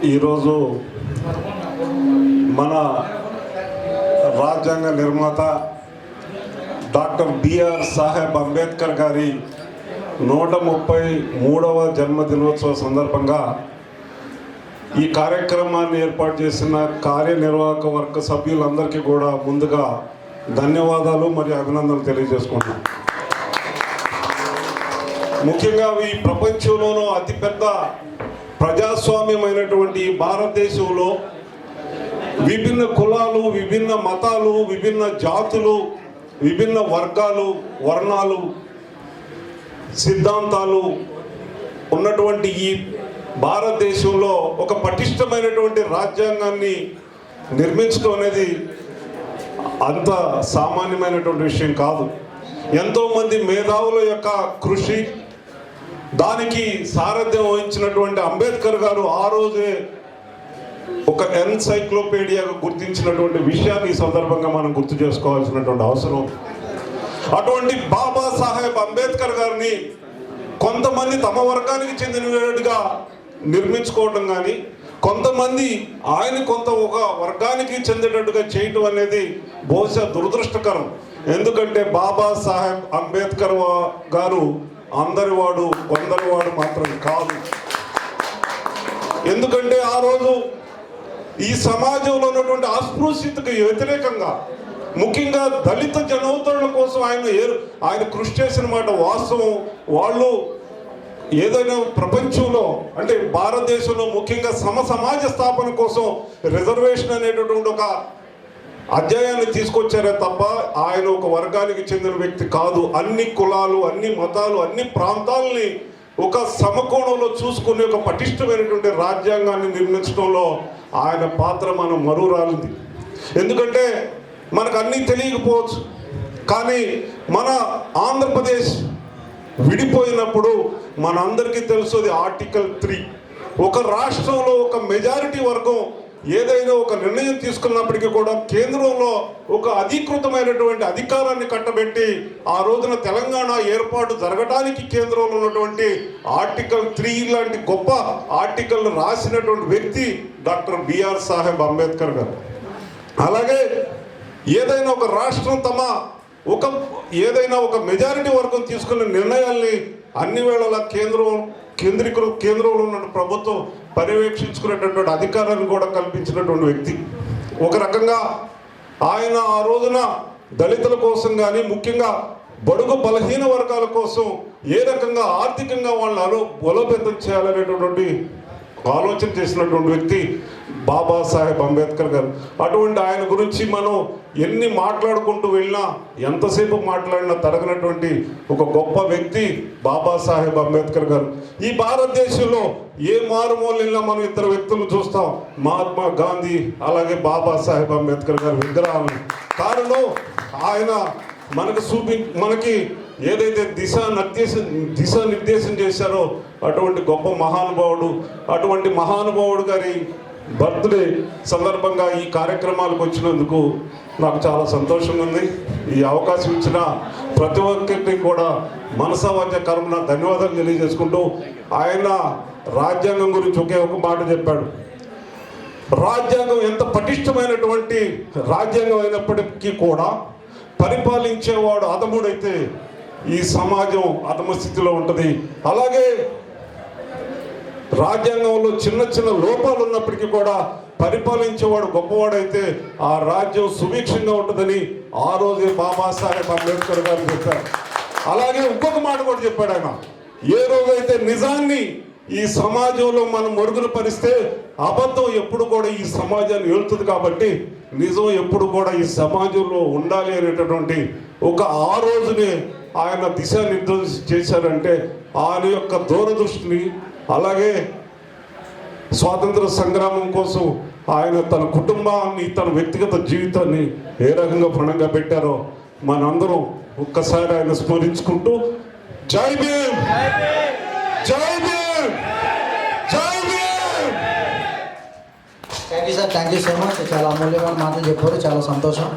ఈరోజు మన రాజ్యాంగ నిర్మాత డాక్టర్ బిఆర్ సాహెబ్ అంబేద్కర్ గారి 133వ జన్మదినోత్సవ సందర్భంగా ఈ కార్యక్రమాన్ని ఏర్పాటు చేసిన కార్యనిర్వాహక వర్గ సభ్యులందరికీ కూడా ముందుగా ధన్యవాదాలు మరియు అభినందనలు తెలియజేసుకుంటున్నాను. ముఖ్యంగా ఈ ప్రపంచంలోనూ అతిపెద్ద ప్రజాస్వామ్యమైనటువంటి భారతదేశంలో విభిన్న కులాలు, విభిన్న మతాలు, విభిన్న జాతులు, విభిన్న వర్గాలు, వర్ణాలు, సిద్ధాంతాలు ఉన్నటువంటి ఈ భారతదేశంలో ఒక పటిష్టమైనటువంటి రాజ్యాంగాన్ని నిర్మించడం అనేది అంత సామాన్యమైనటువంటి విషయం కాదు. ఎంతోమంది మేధావుల యొక్క కృషి, దానికి సారథ్యం వహించినటువంటి అంబేద్కర్ గారు ఆ రోజే ఒక ఎన్సైక్లోపీడియాగా గుర్తించినటువంటి విషయాన్ని ఈ సందర్భంగా మనం గుర్తు చేసుకోవాల్సినటువంటి అవసరం. అటువంటి బాబాసాహెబ్ అంబేద్కర్ గారిని కొంతమంది తమ వర్గానికి చెందినగా నిర్మించుకోవడం కానీ, కొంతమంది ఆయన ఒక వర్గానికి చెందేటట్టుగా చేయటం అనేది బహుశా దురదృష్టకరం. ఎందుకంటే బాబాసాహెబ్ అంబేద్కర్ గారు అందరివాడు కొందరివాడు మాత్రం కాదు. ఎందుకంటే ఆ రోజు ఈ సమాజంలో ఉన్నటువంటి అస్పృశ్యతకు వ్యతిరేకంగా, ముఖ్యంగా దళిత జనోద్ధరణ కోసం ఆయన కృషి చేసిన మాట వాస్తవం. వాళ్ళు ఏదైనా ప్రపంచంలో అంటే భారతదేశంలో ముఖ్యంగా సమాజ స్థాపన కోసం రిజర్వేషన్ అనేటటువంటి ఒక అధ్యాయాన్ని తీసుకొచ్చారే తప్ప ఆయన ఒక వర్గానికి చెందిన వ్యక్తి కాదు. అన్ని కులాలు, అన్ని మతాలు, అన్ని ప్రాంతాలని ఒక సమకోణంలో చూసుకునే ఒక పటిష్టమైనటువంటి రాజ్యాంగాన్ని నిర్మించడంలో ఆయన పాత్ర మనం మరువరాలింది. ఎందుకంటే మనకు అన్నీ తెలియకపోవచ్చు, కానీ మన ఆంధ్రప్రదేశ్ విడిపోయినప్పుడు మనందరికీ తెలుసు ఆర్టికల్ 3. ఒక రాష్ట్రంలో ఒక మెజారిటీ వర్గం ఏదైనా ఒక నిర్ణయం తీసుకున్నప్పటికీ కూడా కేంద్రంలో ఒక అధికృతమైనటువంటి అధికారాన్ని కట్టబెట్టి ఆ రోజున తెలంగాణ ఏర్పాటు జరగడానికి కేంద్రంలో ఉన్నటువంటి ఆర్టికల్ 3 లాంటి గొప్ప ఆర్టికల్ రాసినటువంటి వ్యక్తి డాక్టర్ బిఆర్ సాహెబ్ అంబేద్కర్ గారు. అలాగే ఏదైనా ఒక రాష్ట్రం ఏదైనా ఒక మెజారిటీ వర్గం తీసుకున్న నిర్ణయాల్ని అన్ని వేళలా కేంద్రంలో ఉన్న ప్రభుత్వం పర్యవేక్షించుకునేటటువంటి అధికారాన్ని కూడా కల్పించినటువంటి వ్యక్తి. ఒక రకంగా ఆయన ఆ రోజున దళితుల కోసం కానీ, ముఖ్యంగా బడుగు బలహీన వర్గాల కోసం ఏ రకంగా ఆర్థికంగా వాళ్ళను బలోపేతం చేయాలనేటటువంటి ఆలోచన చేసినటువంటి వ్యక్తి బాబాసాహెబ్ అంబేద్కర్ గారు. అటువంటి ఆయన గురించి మనం ఎన్ని మాట్లాడుకుంటూ వెళ్ళినా, ఎంతసేపు మాట్లాడినా తరగనటువంటి ఒక గొప్ప వ్యక్తి బాబాసాహెబ్ అంబేద్కర్ గారు. ఈ భారతదేశంలో ఏ మారుమూలైనా మనం ఇద్దరు వ్యక్తులు చూస్తాం, మహాత్మా గాంధీ అలాగే బాబాసాహెబ్ అంబేద్కర్ గారి విగ్రహాలను. కారణం ఆయన మనకి ఏదైతే దిశానిర్దేశం చేశారో అటువంటి గొప్ప అటువంటి మహానుభావుడు గారి బర్త్డే సందర్భంగా ఈ కార్యక్రమాలకు వచ్చినందుకు నాకు చాలా సంతోషంగా ఉంది. ఈ అవకాశం ఇచ్చిన ప్రతి ఒక్కరికి కూడా మనసావాచ కర్మన ధన్యవాదాలు తెలియజేసుకుంటూ, ఆయన రాజ్యాంగం గురించి ఒక మాట చెప్పాడు. రాజ్యాంగం ఎంత పటిష్టమైనటువంటి రాజ్యాంగం అయినప్పటికీ కూడా పరిపాలించేవాడు అధముడైతే ఈ సమాజం అధమ స్థితిలో ఉంటుంది. అలాగే రాజ్యాంగంలో చిన్న లోపాలు ఉన్నప్పటికీ కూడా పరిపాలించేవాడు గొప్పవాడైతే ఆ రాజ్యం సుభిక్షంగా ఉంటుందని ఆ రోజే బాబాసాహెబ్ అంబేద్కర్ గారు చెప్పారు. అలాగే ఇంకొక మాట కూడా చెప్పాడు ఆయన, ఏ రోజైతే నిజాన్ని ఈ సమాజంలో మనం మరుగున పరిస్తే అబద్ధం ఎప్పుడు కూడా ఈ సమాజాన్ని వెళ్తుంది. కాబట్టి నిజం ఎప్పుడు కూడా ఈ సమాజంలో ఉండాలి అనేటటువంటి ఆ రోజునే ఆయన దిశానిర్దేశం చేశారంటే ఆయన యొక్క దూరదృష్టిని, అలాగే స్వాతంత్ర సంగ్రామం కోసం ఆయన తన కుటుంబాన్ని, తన వ్యక్తిగత జీవితాన్ని ఏ రకంగా పణంగా పెట్టారో మనందరం ఒక్కసారి ఆయన స్మరించుకుంటూ జై భీమ్, జై భీమ్, జై Bhim. Thank you sir, thank you so much. చాలా అమూల్యమైన మాటలు చెప్పారు, చాలా సంతోషం.